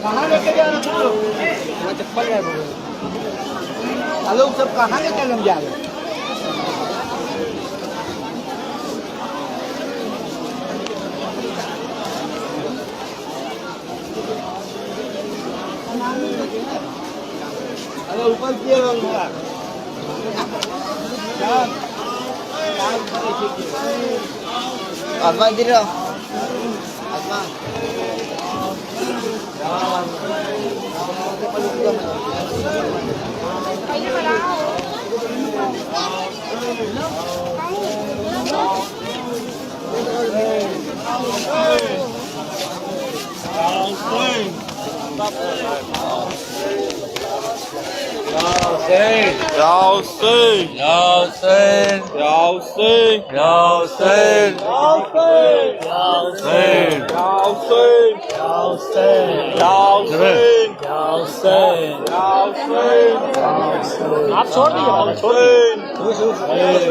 कहाँ लेके जा रहे हो? मैं चप्पल है लोग सब कहाँ लेके हम जा रहे हैं? अरे ऊपर किए आसमान गिर रहा आसमान आप छोड़ दीजिए,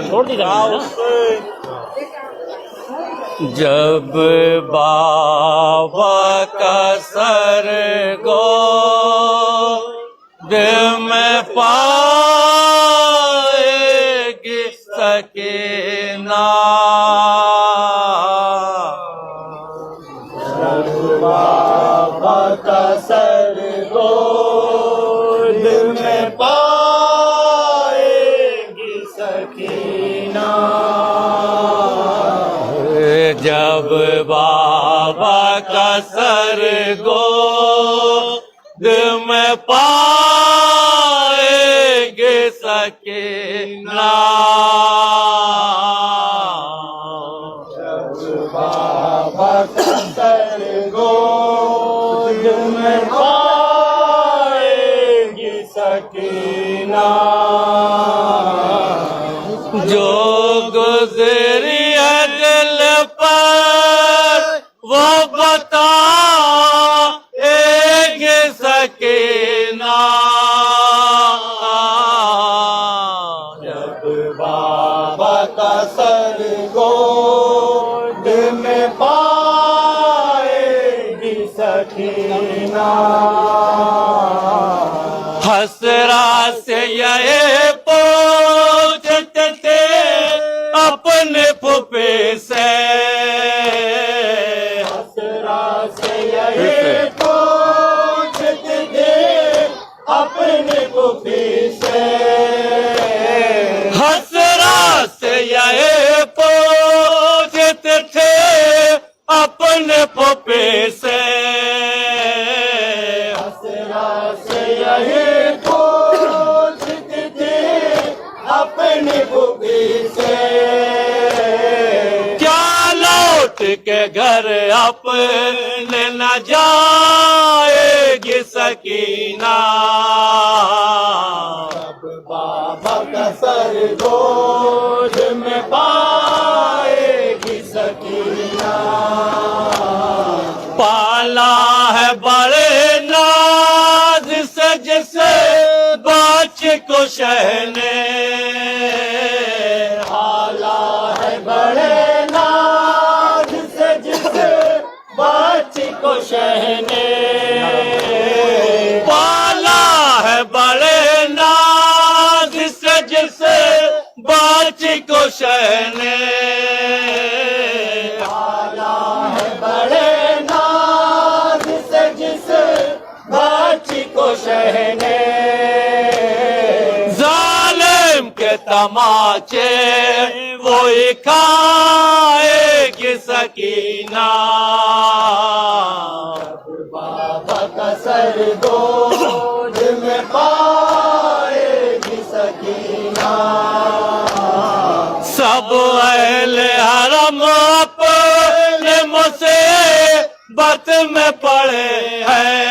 छोड़ दीजिए। जब बाबा का सर गोद में पाएगी सकीना, जब बाबा का सर गोद में पाएगी सकीना, जब बाबा का सर गोद में पाएगे सकीना, जब बाबा का सर गोद में पाएगी सकीना, जो गुजरी वो बताएगी सकीना, जब बाबा का सर गोद में पाएगी सकीना, हसरा से ये पूछते थे अपने फुफे से, पूछते थे अपने फुफी से, हसरा से ये पूछते थे अपने फुफी से, हसरा से ये पूछते थे अपने फुफी से, के घर अपने न जाएगी सकीना, जब बाबा का सर गोद में पाएगी सकीना, पाला है बड़े नाज से जिसे बच्चे को शहने, पाला है बड़े बच्ची को शहने, पाला है बड़े नाज से जिसे बच्ची को शहने, पाला है बड़े नाज से जिसे बच्ची को शहने, जालिम के तमाचे वो ही खाएगी सकीना, बाबा का सर गोद में पाएगी सकीना, सब अहले हरम अपने मुसीबत में पड़े हैं,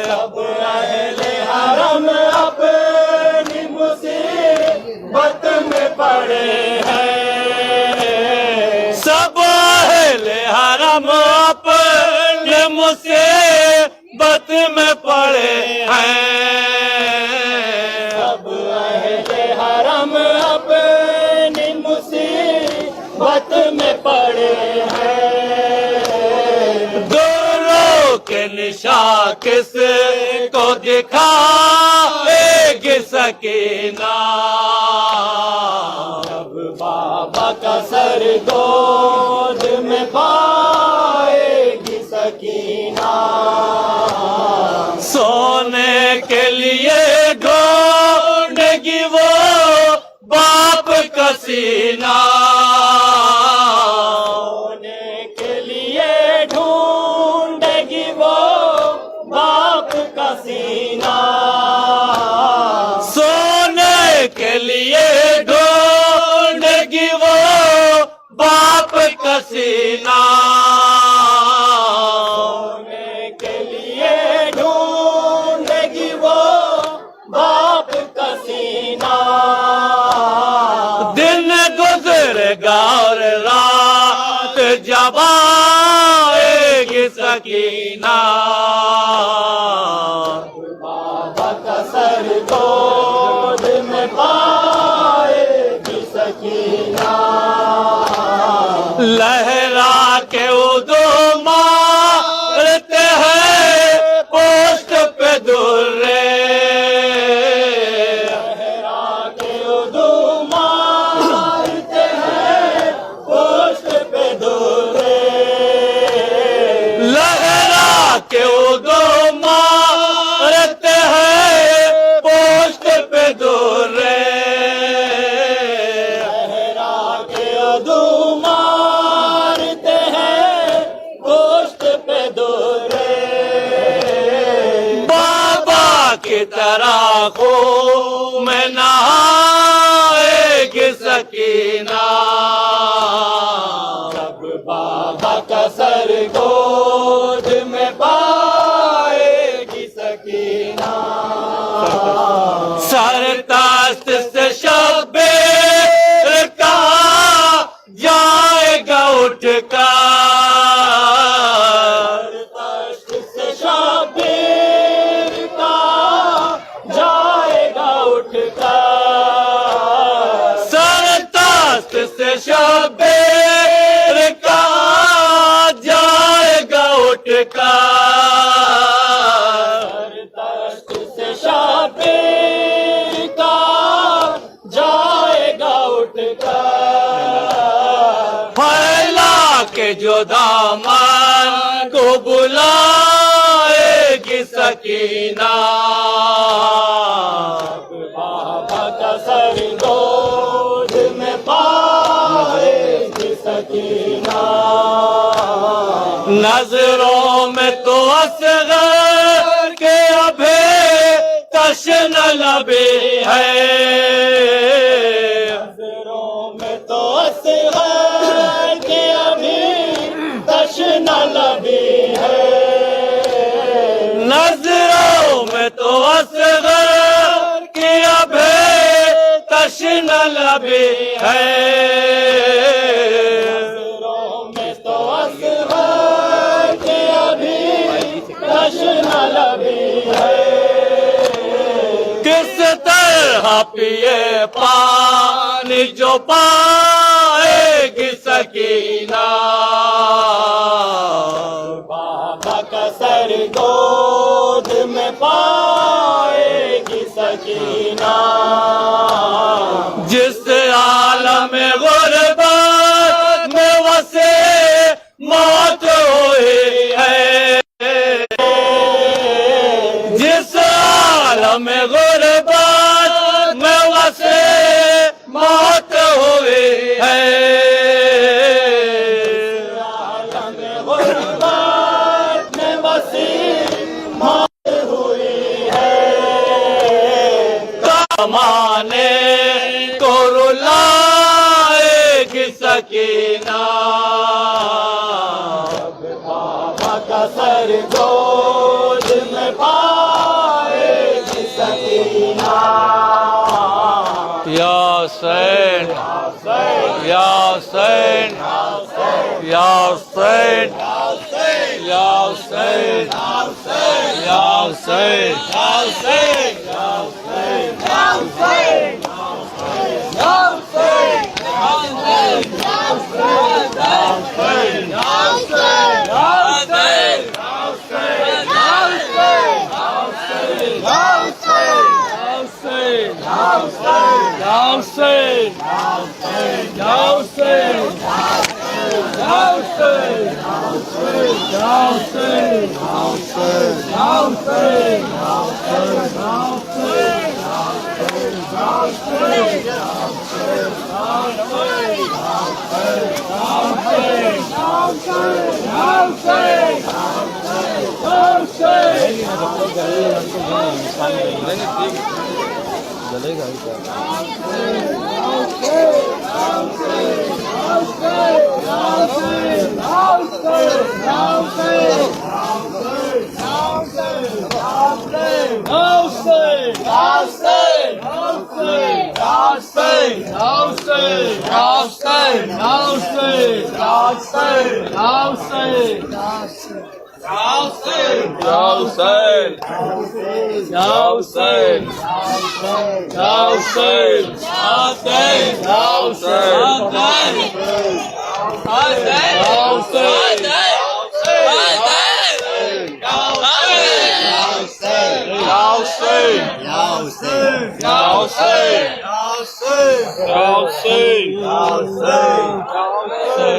सब अहले हरम अपनी मुसीबत में पड़े हैं, सब अहले हरम अपने मुसीबत में पड़े हैं, सब अहले हरम अपनी मुसीबत में पड़े हैं, दोनों के शाकिस को दिखाएगी सकीना। जब बाबा का सर गोद में पाएगी सकीना, सोने के लिए ढूंढेगी वो बाप का सीना। सोने के लिए ढूंढेगी वो बाप का सीना। सोने के लिए ढूंढेगी वो बाप का सीना। सोने के लिए ढूंढेगी वो बाप का सीना। दिन गुजरेगा और रात जब आएगी सकीना। बाबा का सर गोद में पाएगी सकीना। लहरा के उदो मारते हैं पोस्ट पे दुर्रे। लहरा के उदो मारते हैं पोस्ट पे दुर्रे। लहरा के उदो मारते हैं पोस्ट पे दुर्रे। लहरा के उदो मारते हैं पोस्ट पे दुर्रे। बाबा की तरह खून में नहाएगी सकीना। जब बाबा का सर गोद में पाएगी सकीना। सर तास्त से शब्बीर का जाएगा उठकर। तास्त से शब्बीर का जाएगा उठकर। सर तास्त से शब्बीर का जाएगा उठकर। तास्त से शब्बीर का जाएगा उठकर। फैला के जो दामन को बुलाएगी सकीना। बाबा का सर गोद में पाएगी सकीना। नजरों में तो असगर के अभी तश्न लबे है। नजरों में तो असगर के अभी तश्न लबे है। नजरों में तो असगर के अभी तश्न लबे है। नजरों में तो असगर के अभी तश्न लबे है। किस तरह पिए पानी जो पाएगी सकीना। बाबा का सर गोद में पाएगी सकीना। जिस आलम गुरबत में वसे मौत हुई है। जिस आलम गुरबत में वसे मौत हुई है। आलम गुरबत में वसी मौत हुई है। कमाने को रुलाएगी सकीना। बाबा का सर गोद में पाएगी सकीना। या हुसैन, या हुसैन, या हुसैन, या हुसैन, या हुसैन, या हुसैन, या हुसैन, या हुसैन, या हुसैन, या हुसैन, या हुसैन, या हुसैन, या हुसैन, या हुसैन, या हुसैन, या हुसैन,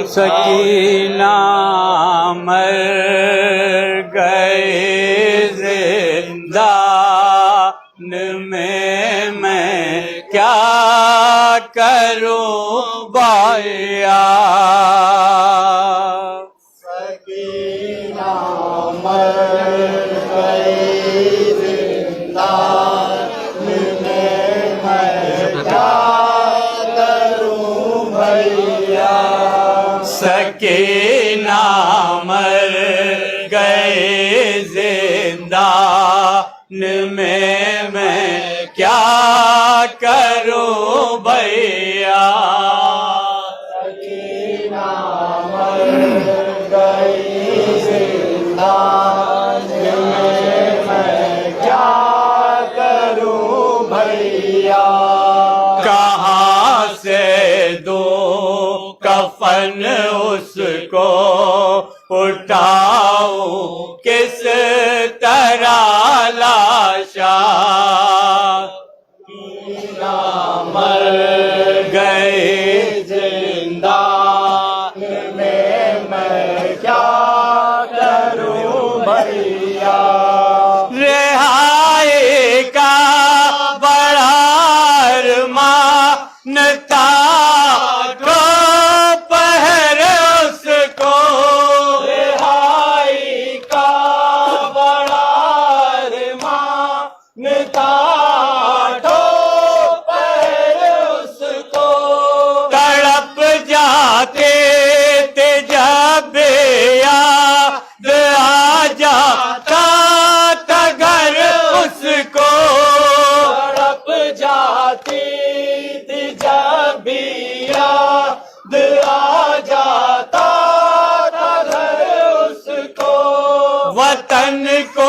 सकीना मर गए जिंदान में मैं क्या करूं बाया। सकीना मर गए जिंदान में मैं क्या करूं भैया। सकीना मर गए जिंदान में मैं क्या करूं भैया। सकीना मर गई जिंदान में मैं क्या करूं भैया। कहाँ से दो कफन उसको उठाऊं किस तरह लाशा। मर गए जिंदान में मैं क्या करूं भैया। रिहाई का बड़ा अरमान था तो पहर उसको। रिहाई का बड़ा अरमान था तो पहर उसको। तड़प जाते थे जब याद आ जाता था घर उसको। तड़प जाती थी जब भी याद आ जाता था घर उसको। वतन को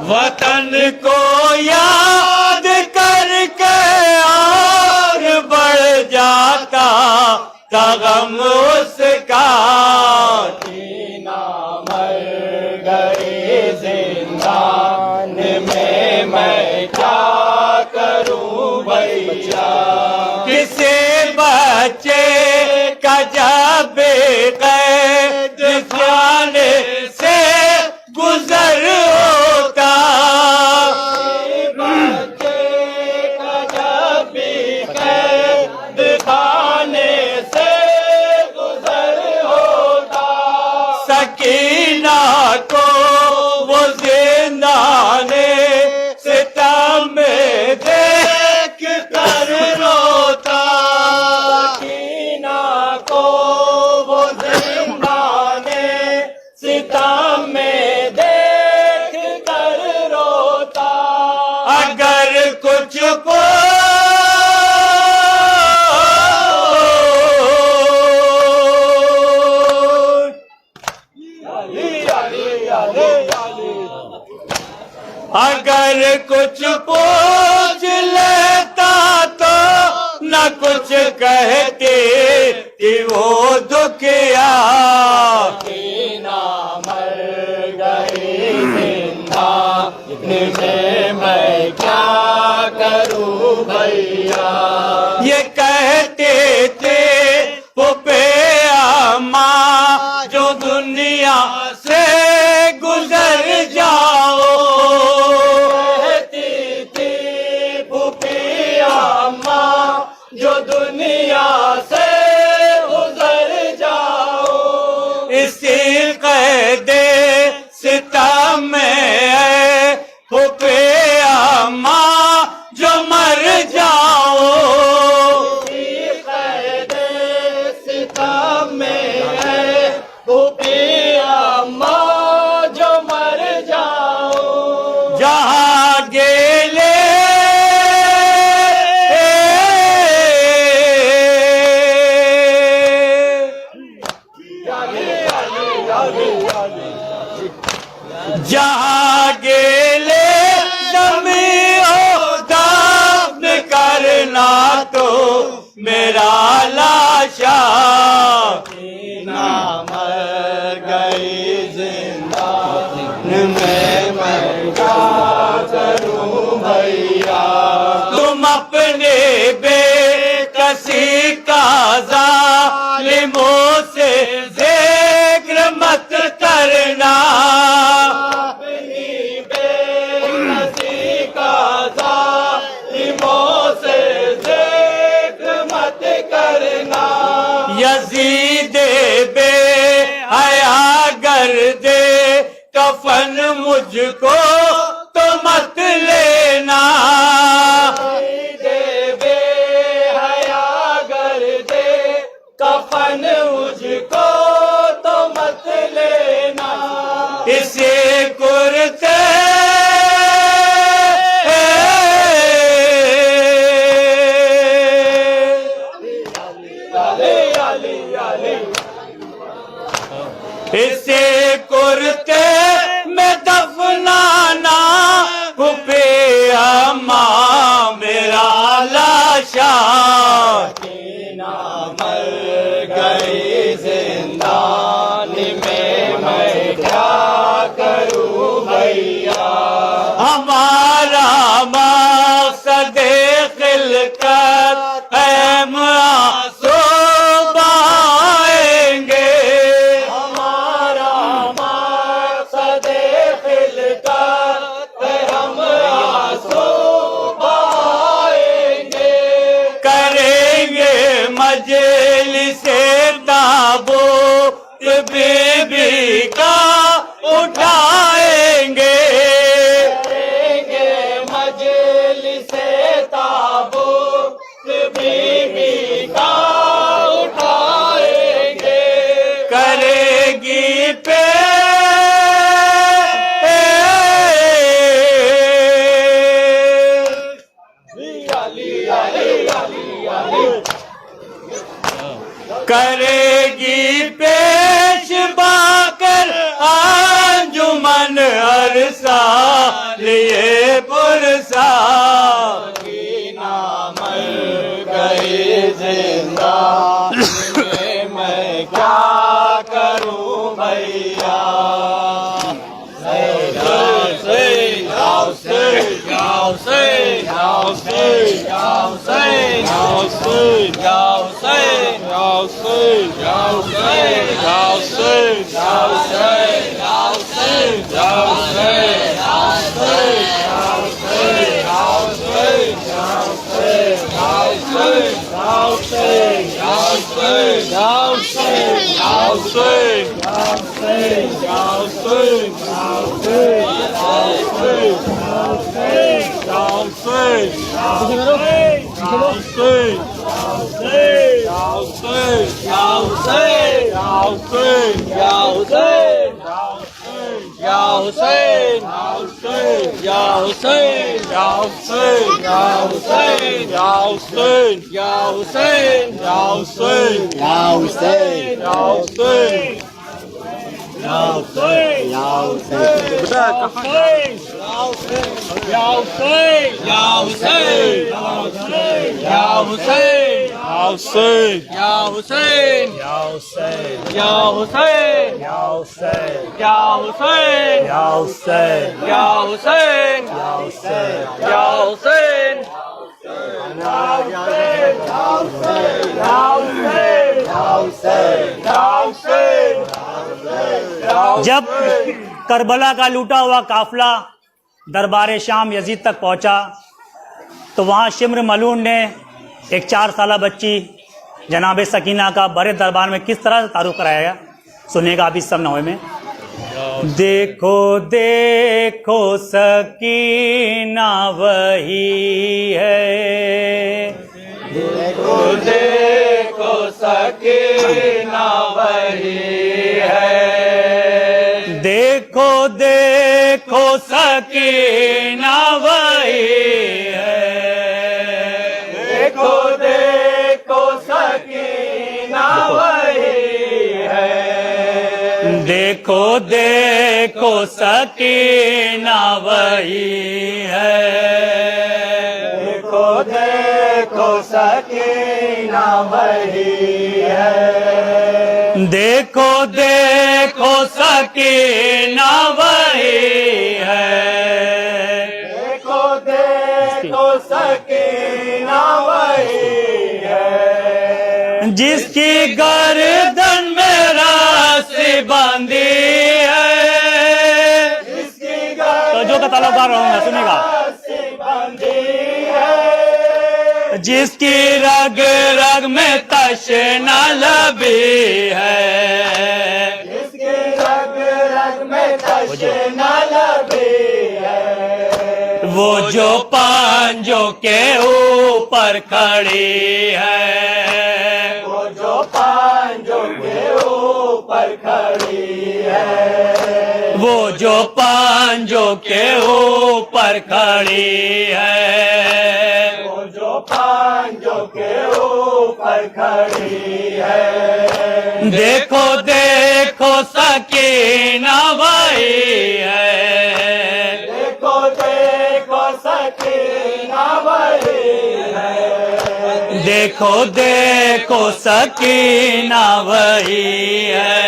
वतन को याद करके और बढ़ जाता था गम उसका। सकीना मर गई जिंदान में मैं क्या करूं भैया। किसी बच्चे का जब कैद खाने से गुजर होता। बच्चे का जब भी कैद खाने से गुजर होता। सकीना को वो जिंदा ने सितम में देख कर रोता। सकीना को वो जिंदा ने सितम में देख कर रोता। अगर कुछ अगर कुछ पूछ लेता तो न कुछ कहते कि वो दुखिया सकीना मर गई जिंदा में मैं क्या करूं भैया। ये कहते थे पुपे अम्मा जो दुनिया से गुजर जाओ। कहती थी फूफी अम्मा जो दुनिया से गुजर जाओ। इसी कैदे सितम में फूफे अम्मा जो मर जाओ। सितम में है फूफी अम्मा जो मर जाओ। जहाँ गेले जहाँ गेले जमी हो दाफन करना तो मेरा लाशा ना मर गई जिंदा में मैं क्या करूं भैया। तुम अपने बेकसी का जालिमों से जिक्र मत करना। अपनी बेकसी का जालिमों से जिक्र मत करना। यजीद बे हया कर दे कफन मुझको तो मत लेना। देवे हया कर दे कफन मुझको तो मत लेना। इसे कुर्ते इसे कुर्ते में दफनाना फूफे अम्मा मेरा लाशा। ना मर गई जिंदानी में मैं क्या करूं भैया। हमारा मकसद खिलकत हम आंसू बहाएंगे। हमारा मकसद खिलकत है हम आंसू बहाएंगे। करेंगे मजलिसे ताबूत बीबी का उठाएंगे। करेंगे मजलिसे ताबूत बीबी का उठाएंगे। करेगी पे करेगी पेश बाकर अंजुमन अरसा लिए पुरसा। ना मर गई जिंदा मैं क्या करूं भैया। हुसैन या हुसैन या हुसैन या हुसैन या हुसैन या हुसैन या हुसैन या हुसैन या हुसैन या हुसैन जब करबला का लूटा हुआ काफिला दरबार शाम यजीद तक पहुंचा तो वहां शिम्र मलून ने एक 4 साला बच्ची जनाब सकीना का बड़े दरबार में किस तरह से तारुफ कराया गया, सुनेगा अभी सब नवे में। देखो देखो सकीना वही है, देखो देखो सकीना वही है, देखो देखो सकीना वही है, देखो देखो सकीना वही है, देखो देखो सकीना वही है, देखो देखो सकीना वही है, देखो देखो सकीना वही है, देखो देखो सकीना वही है, जिसकी गर्दन में रस्सी बांधी है, जिसकी तो जो का ताल्लुकार रहूंगा सुनेगा, रस्सी बंधी है, जिसकी रग रग में तशना लबी है, जिसकी रग रग में तशना लबी है, वो जो पांजों के ऊपर खड़ी है, वो जो पांजों के ऊपर खड़ी है, वो जो पांजों के ऊपर खड़ी है, वो जो पांजों के ऊपर खड़ी है, देखो देखो सकीना वही है, देखो देखो सकीना वही है, देखो देखो सकीना वही है।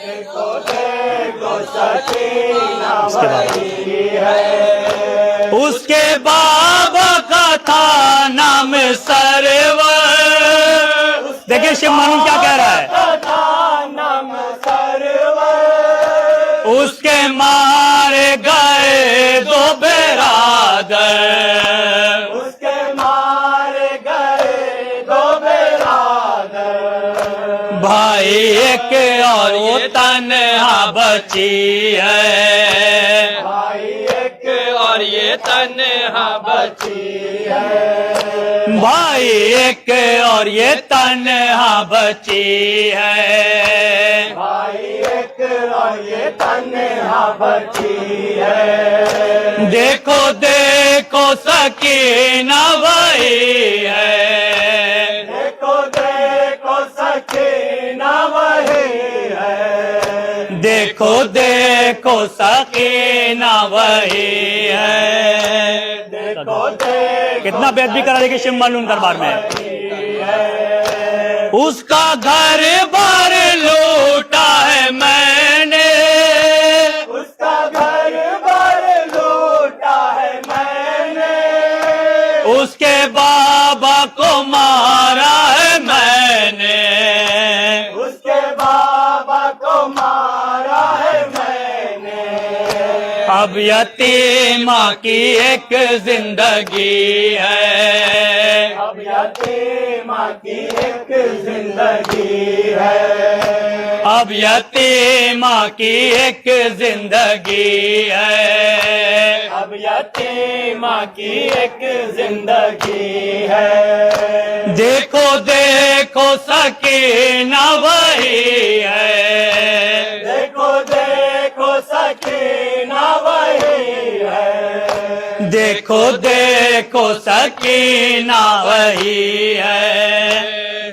देखो देखो सकीना उसके बाद वही है, उसके बाबा का था नाम सरवर। देखिए शिव मानून क्या कह रहा है, कथा नाम सरवर, उसके मारे गए 2 बेरादर, उसके मारे गए 2 बेरादर, भाई एक और वो तन्हा बची है, भाई एक और ये तन्हा बची है, भाई एक और ये तन्हा बची है, भाई एक और ये तन्हा बची है, देखो देखो सकीना वही है, देखो देखो सकीना वही है, देखो देखो सकीना वही है। देखो देखो कितना बेअदबी करा देखिए शिव मालून दरबार में, है, उसका घर बार लूटा है मैंने, उसका घर बार लूटा है मैंने, उसके बाबा को मारा है मैंने, उसके बाबा को मारा है मैंने, अब यतीमा की एक जिंदगी है, अब यतीमा की एक जिंदगी है, अब यतीमा की एक जिंदगी है, अब यतीमा की एक जिंदगी है, देखो देखो सकीना वही है, देखो देखो सकीना वही है, देखो देखो सकीना वही है।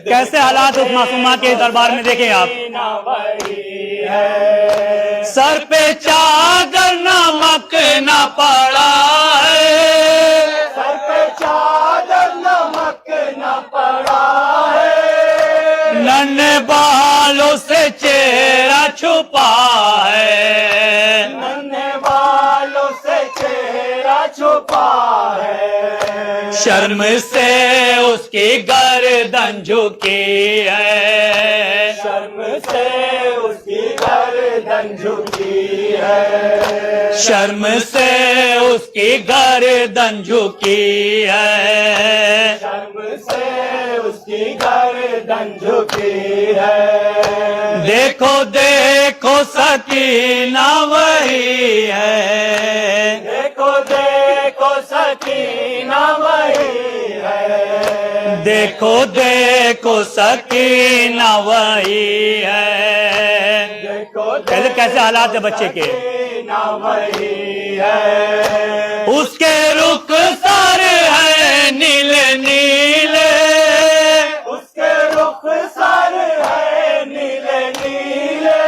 कैसे हालात उस मासूमा के दरबार में देखें आप, सकीना वही है, सर पे चादर नमक न पड़ा है, सर पे चादर नमक न पड़ा है, नन्हे बालों से चेहरा छुपा है, शर्म से उसकी गर्दन झुकी है, शर्म से उसकी गर्दन झुकी है, शर्म से उसकी गर्दन झुकी है, शर्म से उसकी गर्दन झुकी है। देखो देखो सकीना वही है, देखो देखो सकीना वही है, देखो देखो सकीना वही है। देखो कैसे हालात है बच्चे के, सकीना वही है, उसके रुख सर है नीले नीले, उसके रुख सर है नीले नीले,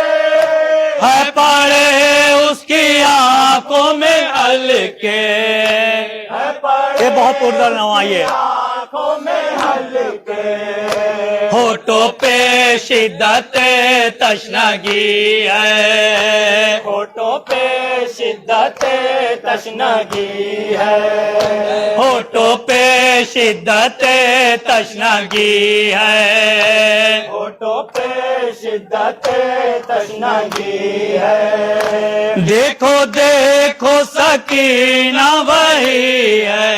है पड़े उसकी आंखों में हल्के, है पड़े ये बहुत उर्दल नवाइए, आँखों में हल्के, होठों पे शिद्दत तशनगी है, होठों पे शिद्दत तशनगी है, होठों पे शिद्दत तशनगी है, होठों पे शिद्दत तशनगी है। देखो देखो सकीना वही है,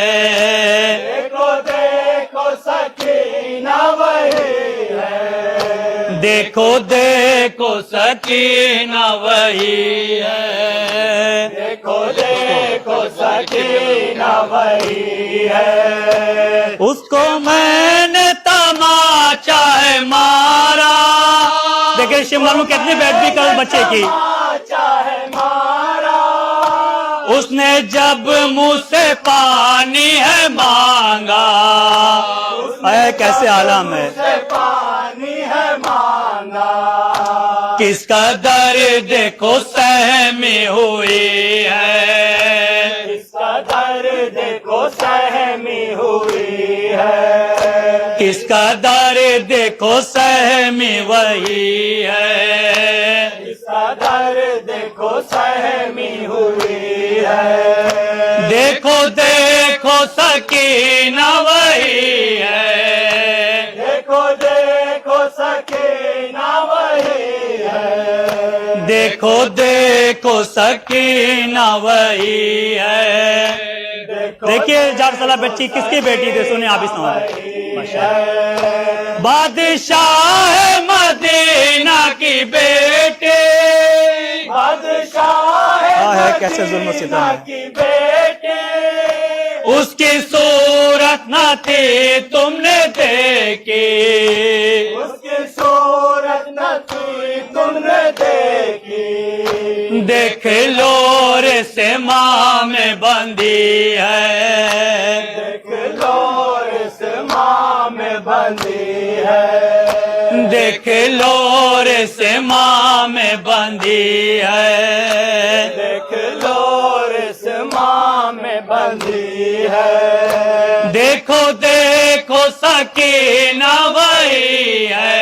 देखो देखो सकीना वही है, देखो देखो सकीना वही है, देखो देखो सकीना वही है, उसको मैंने तमाचा है मारा। देखिए शिमला में कितनी बेइज्जती कर बच्चे की, चाहे मारा, उसने जब मुंह से पानी है मांगा, है कैसे आलम है, से पानी है मांगा, किसका दर्द देखो सहमी हुई है, इसका दर्द देखो सहमी हुई है, किसका दर्द देखो सहमी वही है, इसका दर्द देखो सहमी हुई है, देखो देखो सकीना वही है, देखो देखो सकीना वही है, देखो देखो सकीना वही है। देखिए जार सला बच्ची किसकी बेटी थी, सुने आप इस बादशाह मदीना की बेटी, बादशाह है कैसे जुल्म सितम है, की बेटी, उसकी सूरत न थी तुमने देखी, उसकी सूरत न थी तुमने देखी, देख लो रे से माँ में बंदी है, देख लो इस माँ में बंदी है, देख लो रे से माँ में बंदी है, देख लो इस माँ में बंदी है, देखो देखो सकीना वही है,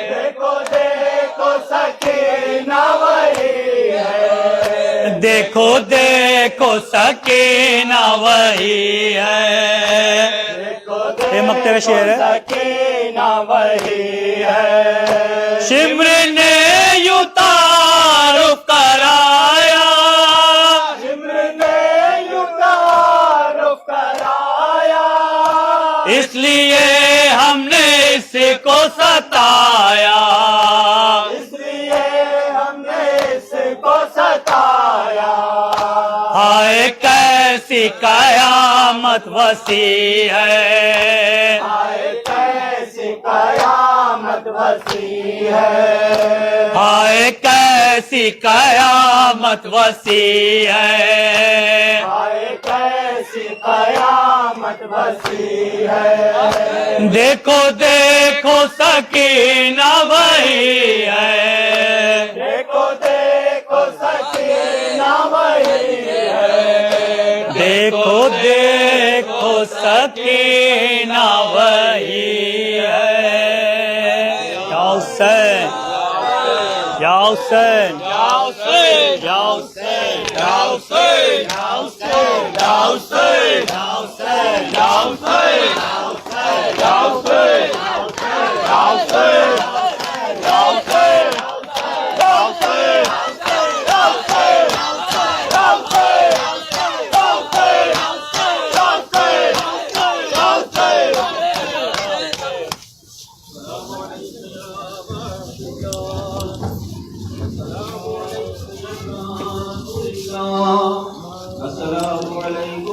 देखो देखो सकीना वही है, देखो देखो सकीना वही है। देखो ये मक्ते का शेर है, सकीना वही है, शिम्र ने यूं तारुफ कराया, शिम्र ने यूं तारुफ कराया, इसलिए हमने इसको सताया, इसलिए हमने इसको सताया, हाय कैसी कयामत वसी है, हाय कैसी कयामत वसी है, हाय कैसी कयामत वसी है, हाय कैसी कयामत वसी है, देखो देखो सकीना वही है, देखो देखो सकीना वही है, देखो देखो सकीना वही है। या हुसैन, या हुसैन या हुसैन या हुसैन या हुसैन या हुसैन या हुसैन या हुसैन या हुसैन या हुसैन या हुसैन या हुसैन अस्सलामु अलैकुम